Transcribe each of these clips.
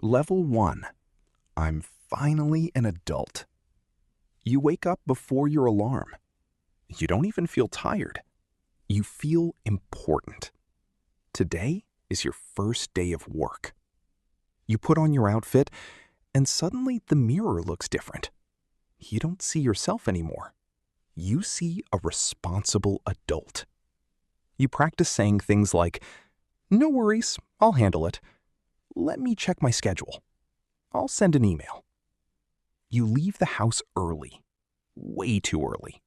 Level 1. I'm finally an adult. You wake up before your alarm. You don't even feel tired. You feel important. Today is your first day of work. You put on your outfit, and suddenly the mirror looks different. You don't see yourself anymore. You see a responsible adult. You practice saying things like, "No worries, I'll handle it. Let me check my schedule. I'll send an email." You leave the house early, way too early.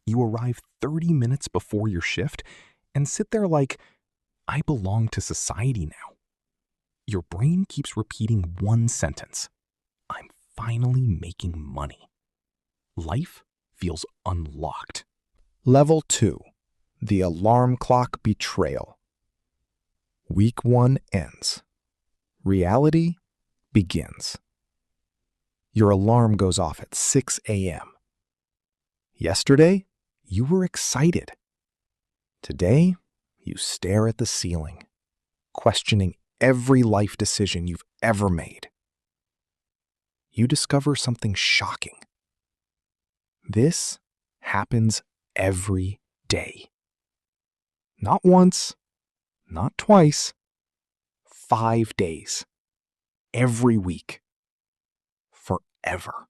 You arrive 30 minutes before your shift and sit there like, "I belong to society now." Your brain keeps repeating one sentence: "I'm finally making money." Life feels unlocked. Level 2. The alarm clock betrayal. Week 1 ends. Reality begins. Your alarm goes off at 6 a.m. Yesterday, you were excited. Today, you stare at the ceiling, questioning every life decision you've ever made. You discover something shocking. This happens every day. Not once, not twice, 5 days. Every week. Forever.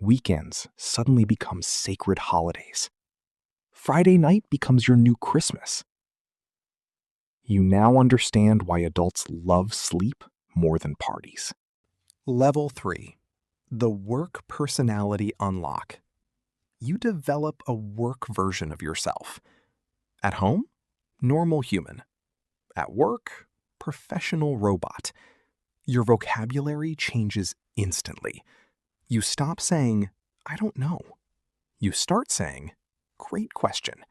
Weekends suddenly become sacred holidays. Friday night becomes your new Christmas. You now understand why adults love sleep more than parties. Level 3. The work personality unlock. You develop a work version of yourself. At home, normal human. At work, professional robot. Your vocabulary changes instantly. You stop saying, "I don't know." You start saying, "Great question."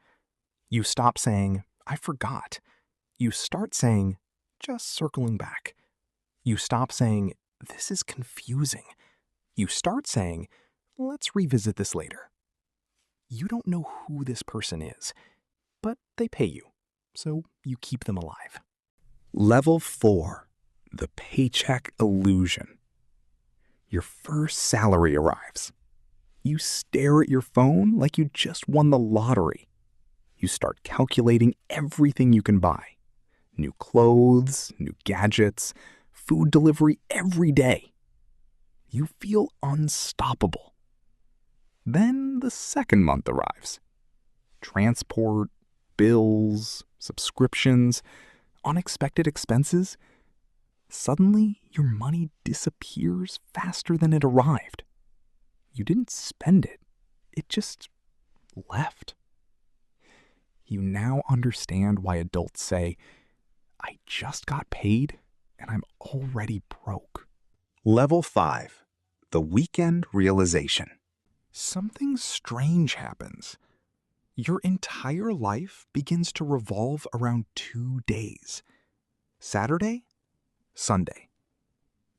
You stop saying, "I forgot." You start saying, "Just circling back." You stop saying, "This is confusing." You start saying, "Let's revisit this later." You don't know who this person is, but they pay you, so you keep them alive. Level 4. The paycheck illusion. Your first salary arrives. You stare at your phone like you just won the lottery. You start calculating everything you can buy. New clothes, new gadgets, food delivery every day. You feel unstoppable. Then the second month arrives. Transport, bills, subscriptions, unexpected expenses. Suddenly, your money disappears faster than it arrived. You didn't spend it. It just left. You now understand why adults say, "I just got paid and I'm already broke." Level 5. The weekend realization. Something strange happens. Your entire life begins to revolve around 2 days. Saturday, Sunday.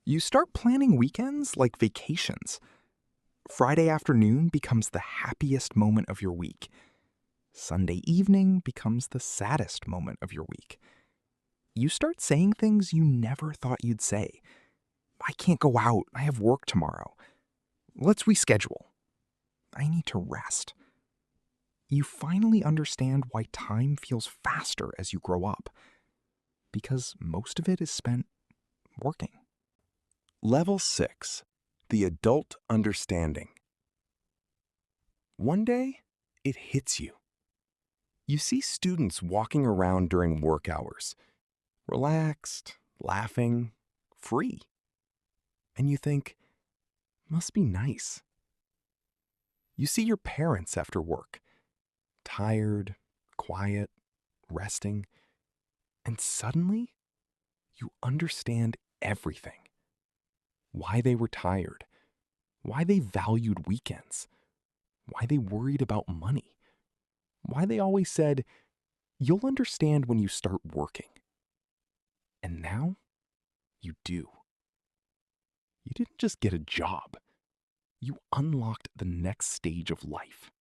You start planning weekends like vacations. Friday afternoon becomes the happiest moment of your week. Sunday evening becomes the saddest moment of your week. You start saying things you never thought you'd say. "I can't go out. I have work tomorrow. Let's reschedule. I need to rest." You finally understand why time feels faster as you grow up, because most of it is spent working. Level 6. The adult understanding. One day, it hits you. You see students walking around during work hours, relaxed, laughing, free. And you think, must be nice. You see your parents after work, tired, quiet, resting, and suddenly you understand everything. Why they were tired, why they valued weekends, why they worried about money, why they always said, "You'll understand when you start working." And now you do. You didn't just get a job. You unlocked the next stage of life.